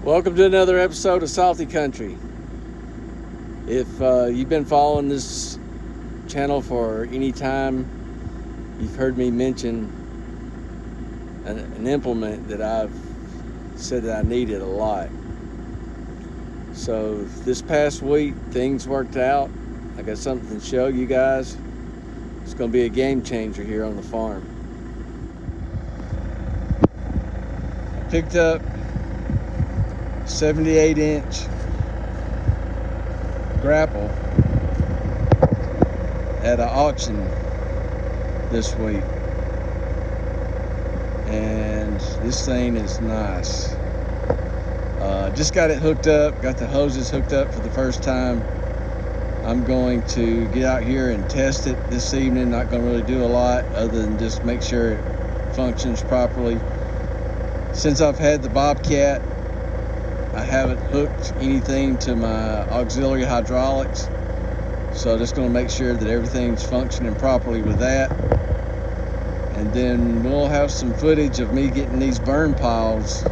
Welcome to another episode of Salty Country. If you've been following this channel for any time, you've heard me mention an implement that I've said that I needed a lot. So this past week, things worked out. I got something to show you guys. It's going to be a game changer here on the farm. I picked up 78-inch grapple at an auction this week, and this thing is nice. Just got it hooked up, got the hoses hooked up for the first time. I'm going to get out here and test it this evening. Not going to really do a lot other than just make sure it functions properly. Since I've had the Bobcat, I haven't hooked anything to my auxiliary hydraulics, so just going to make sure that everything's functioning properly with that. And then we'll have some footage of me getting these burn piles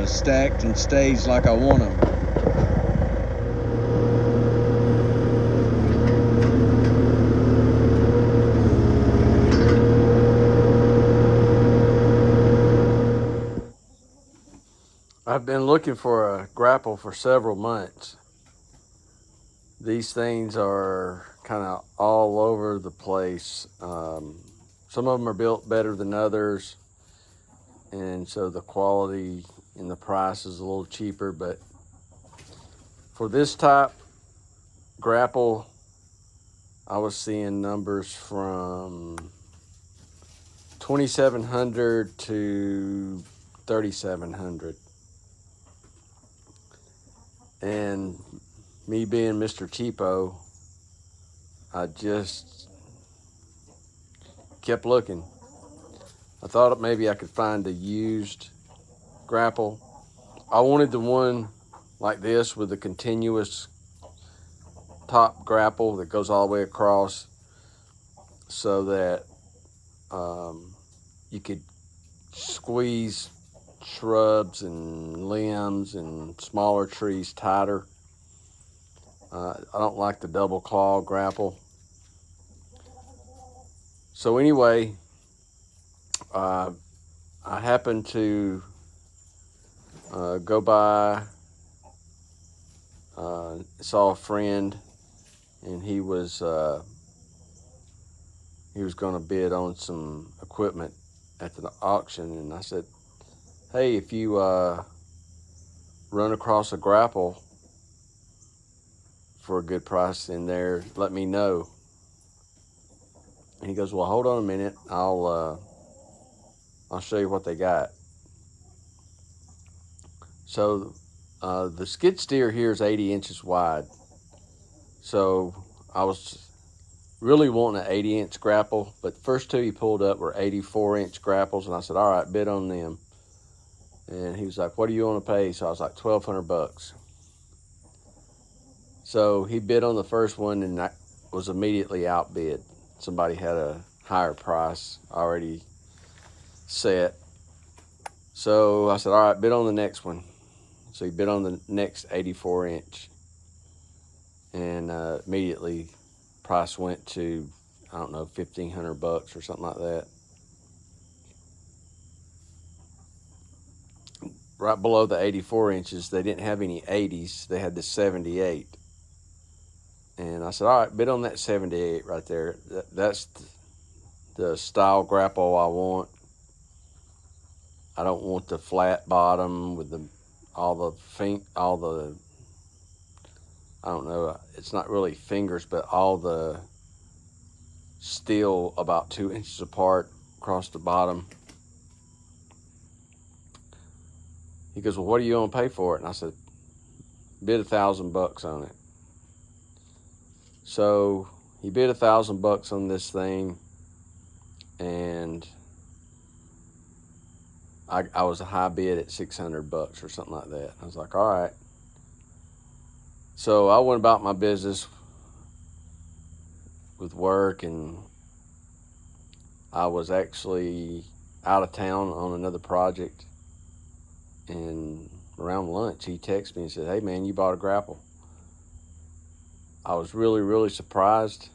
stacked and staged like I want them. I've been looking for a grapple for several months. These things are kind of all over the place. Some of them are built better than others, and so the quality and the price is a little cheaper. But for this type grapple, I was seeing numbers from $2,700 to $3,700. And me being Mr. Cheapo, I just kept looking. I thought maybe I could find a used grapple. I wanted the one like this with a continuous top grapple that goes all the way across, so that you could squeeze shrubs and limbs and smaller trees tighter. I don't like the double claw grapple. So anyway, I happened to go by, saw a friend, and he was going to bid on some equipment at the auction, and I said, hey, if you run across a grapple for a good price in there, let me know. And he goes, well, hold on a minute, I'll show you what they got. So the skid steer here is 80 inches wide. So I was really wanting an 80-inch grapple, but the first two he pulled up were 84-inch grapples, and I said, all right, bid on them. And he was like, what do you want to pay? So I was like, $1,200. So he bid on the first one, and I was immediately outbid. Somebody had a higher price already set. So I said, all right, bid on the next one. So he bid on the next 84-inch, and immediately price went to, I don't know, $1,500 or something like that. Right below the 84 inches, they didn't have any 80s. They had the 78. And I said, all right, bid on that 78 right there. That's the style grapple I want. I don't want the flat bottom with all the I don't know, it's not really fingers, but all the steel about 2 inches apart across the bottom. He goes, well, what are you gonna pay for it? And I said, bid $1,000 on it. So he bid $1,000 on this thing, and I was a high bid at $600 or something like that. I was like, all right. So I went about my business with work, and I was actually out of town on another project, and around lunch, he texted me and said, "Hey man, you bought a grapple." I was really, really surprised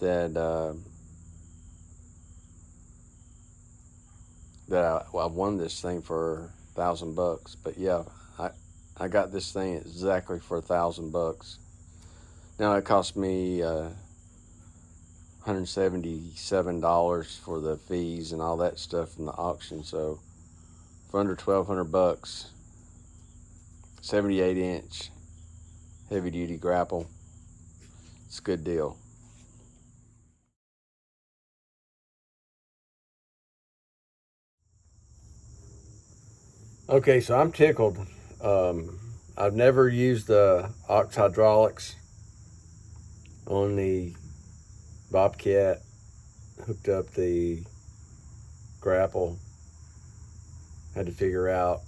that I won this thing for $1,000. But yeah, I got this thing exactly for $1,000. Now it cost me $177 for the fees and all that stuff from the auction. So for under $1,200, 78-inch heavy-duty grapple, it's a good deal. Okay, so I'm tickled. I've never used the ox hydraulics on the Bobcat. Hooked up the grapple. Had to figure out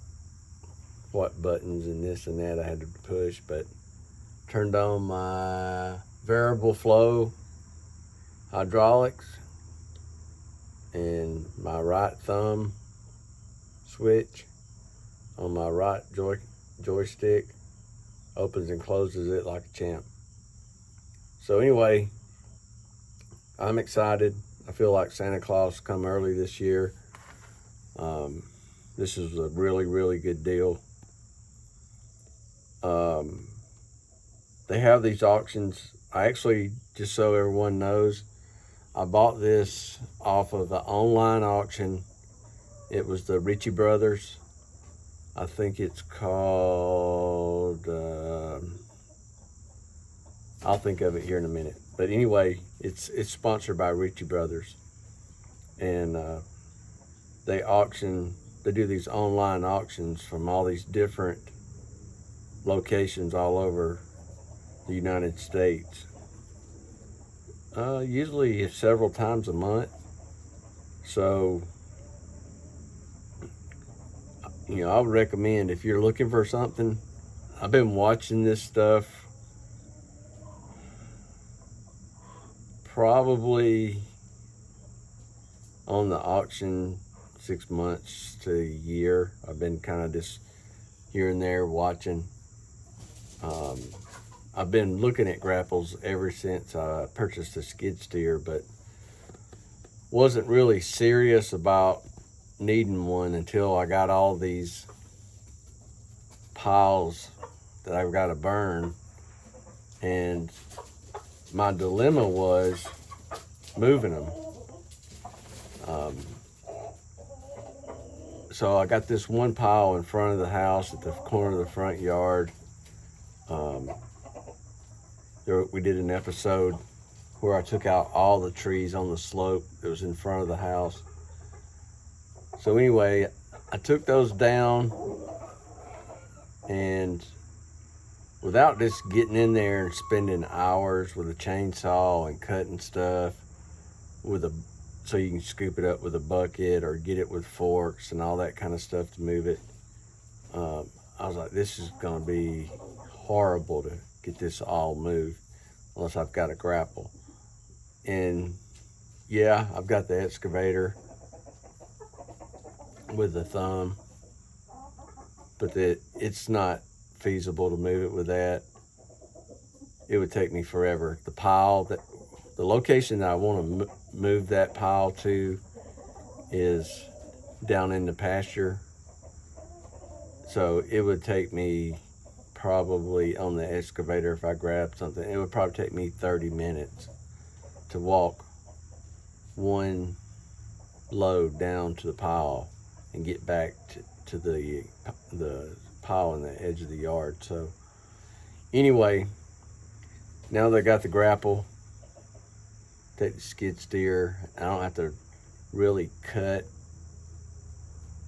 what buttons and this and that I had to push, but turned on my variable flow hydraulics and my right thumb switch on my right joystick opens and closes it like a champ. So anyway, I'm excited. I feel like Santa Claus come early this year. This is a really, really good deal. They have these auctions. I actually, just so everyone knows, I bought this off of the online auction. It was the Ritchie Brothers. I think it's called, I'll think of it here in a minute. But anyway, it's sponsored by Ritchie Brothers. And they do these online auctions from all these different locations all over the United States. Usually several times a month. So, I would recommend, if you're looking for something, I've been watching this stuff probably on the auction 6 months to a year. I've been kind of just here and there watching. I've been looking at grapples ever since I purchased a skid steer, but wasn't really serious about needing one until I got all these piles that I've got to burn. And my dilemma was moving them. So I got this one pile in front of the house at the corner of the front yard. We did an episode where I took out all the trees on the slope that was in front of the house. So anyway, I took those down, and without just getting in there and spending hours with a chainsaw and cutting stuff so you can scoop it up with a bucket or get it with forks and all that kind of stuff to move it. I was like, this is gonna be horrible to get this all moved unless I've got a grapple. And yeah, I've got the excavator with the thumb, but it's not feasible to move it with that. It would take me forever. The location that I want to move that pile to is down in the pasture. So it would take me probably on the excavator, if I grabbed something, it would probably take me 30 minutes to walk one load down to the pile and get back to the pile in the edge of the yard. So anyway, now that I got the grapple, take the skid steer, I don't have to really cut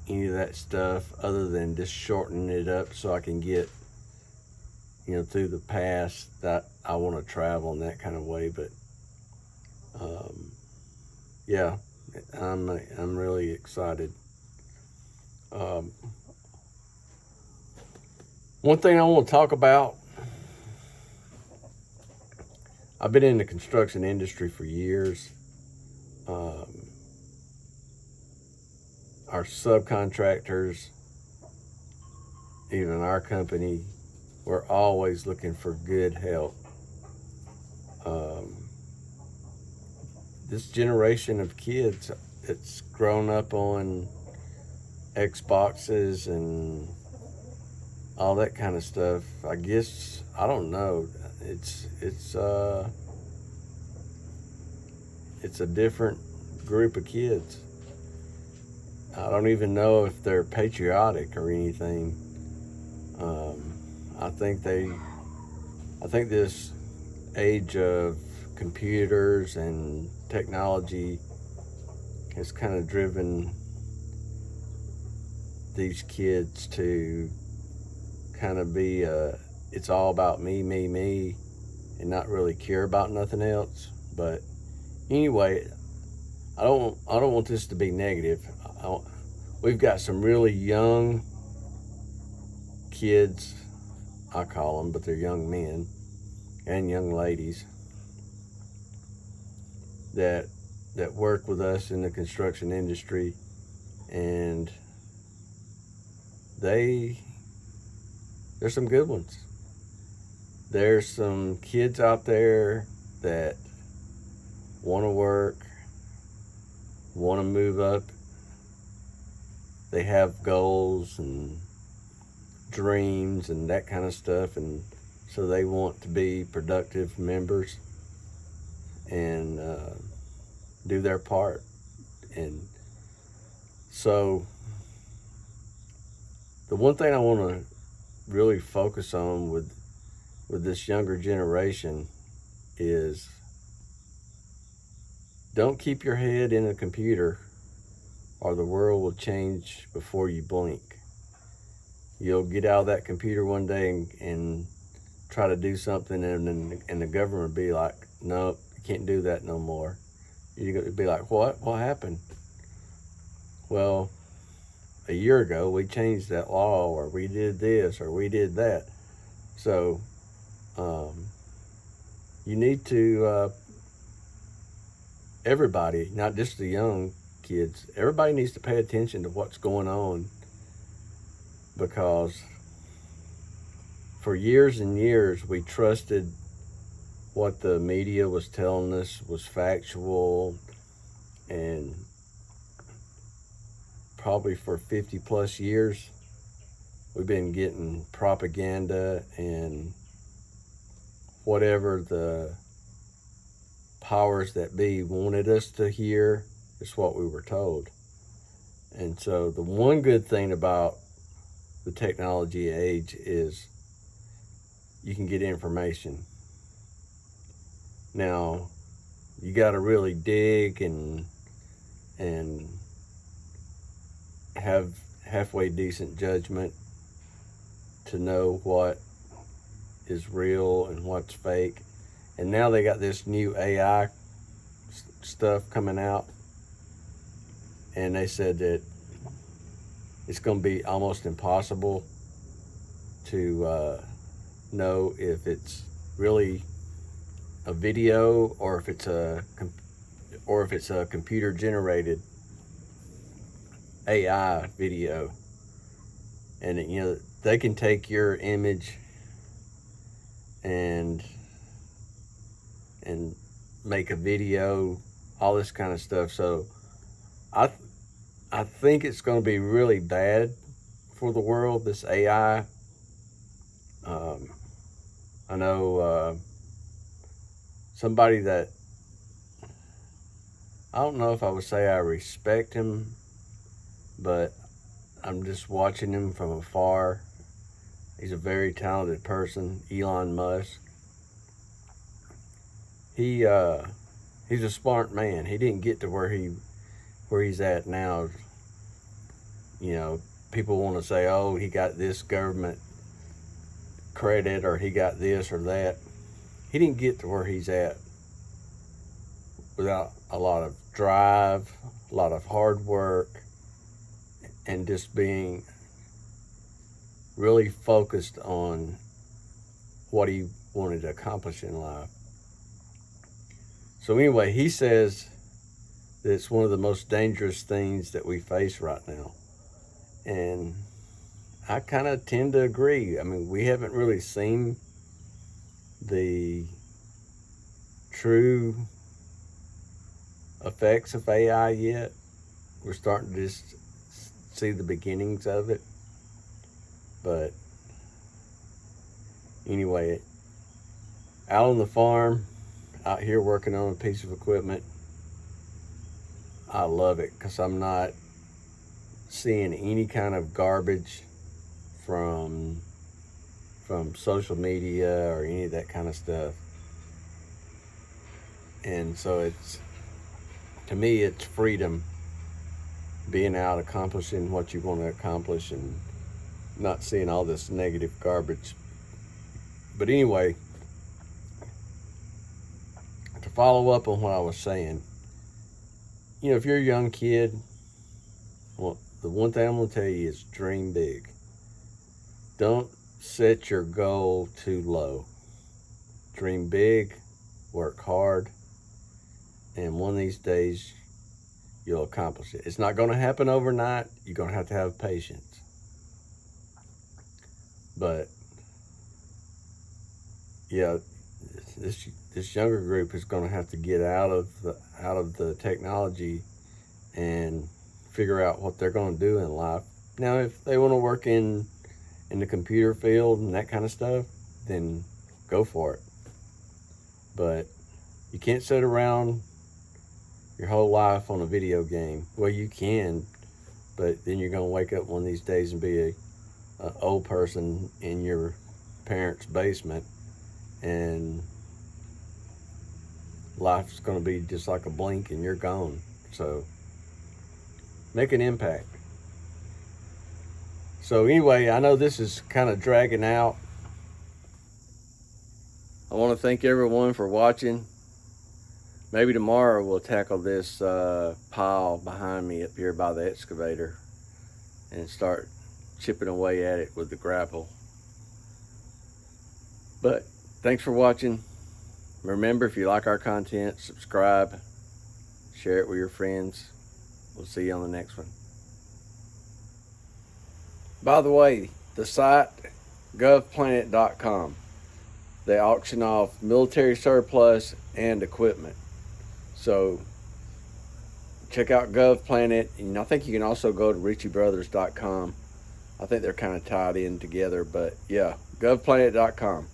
any of that stuff other than just shorten it up so I can get through the pass that I want to travel in that kind of way. But yeah, I'm really excited. One thing I want to talk about, I've been in the construction industry for years. Our subcontractors even our company, we're always looking for good help. This generation of kids, it's grown up on Xboxes and all that kind of stuff. I guess, I don't know. It's a different group of kids. I don't even know if they're patriotic or anything. I think this age of computers and technology has kind of driven these kids to kind of be it's all about me, and not really care about nothing else. But anyway, I don't want this to be negative. We've got some really young kids, I call them, but they're young men and young ladies that work with us in the construction industry, and there's some good ones. There's some kids out there that want to work, want to move up. They have goals and dreams and that kind of stuff, and so they want to be productive members and do their part. And so the one thing I want to really focus on with this younger generation is, don't keep your head in a computer, or the world will change before you blink. You'll get out of that computer one day and try to do something, and the government will be like, nope, you can't do that no more. You're going to be like, what happened? Well, a year ago we changed that law, or we did this, or we did that. So you need to, everybody, not just the young kids, everybody needs to pay attention to what's going on, because for years and years we trusted what the media was telling us was factual, and probably for 50 plus years we've been getting propaganda and whatever the powers that be wanted us to hear is what we were told. And so the one good thing about the technology age is you can get information. Now, you got to really dig and have halfway decent judgment to know what is real and what's fake. And now they got this new AI stuff coming out, and they said that it's going to be almost impossible to know if it's really a video or if it's a computer generated AI video. And they can take your image and make a video, all this kind of stuff. So I think it's going to be really bad for the world, this AI. I know somebody that, I don't know if I would say I respect him, but I'm just watching him from afar. He's a very talented person, Elon Musk. He's a smart man. He didn't get to where he's at now. People want to say, oh, he got this government credit, or he got this or that. He didn't get to where he's at without a lot of drive, a lot of hard work, and just being really focused on what he wanted to accomplish in life. So anyway, he says that it's one of the most dangerous things that we face right now. And I kind of tend to agree. I mean, we haven't really seen the true effects of AI yet. We're starting to just see the beginnings of it. But anyway, out on the farm, out here working on a piece of equipment, I love it because I'm not seeing any kind of garbage from social media or any of that kind of stuff. And so it's, to me, it's freedom, being out accomplishing what you want to accomplish and not seeing all this negative garbage. But anyway, to follow up on what I was saying, you know, if you're a young kid, well, the one thing I'm going to tell you is dream big. Don't set your goal too low. Dream big, work hard, and one of these days you'll accomplish it. It's not going to happen overnight. You're going to have patience. But yeah, this younger group is going to have to get out of the technology and figure out what they're going to do in life. Now, if they want to work in the computer field and that kind of stuff, then go for it. But you can't sit around your whole life on a video game. Well, you can, but then you're going to wake up one of these days and be a old person in your parents' basement, and life's going to be just like a blink and you're gone. So make an impact. So anyway, I know this is kind of dragging out. I want to thank everyone for watching. Maybe tomorrow we'll tackle this pile behind me up here by the excavator and start chipping away at it with the grapple. But thanks for watching. Remember, if you like our content, subscribe, share it with your friends. We'll see you on the next one. By the way, the site, govplanet.com, they auction off military surplus and equipment. So check out GovPlanet, and I think you can also go to RichieBrothers.com. I think they're kind of tied in together, but yeah, govplanet.com.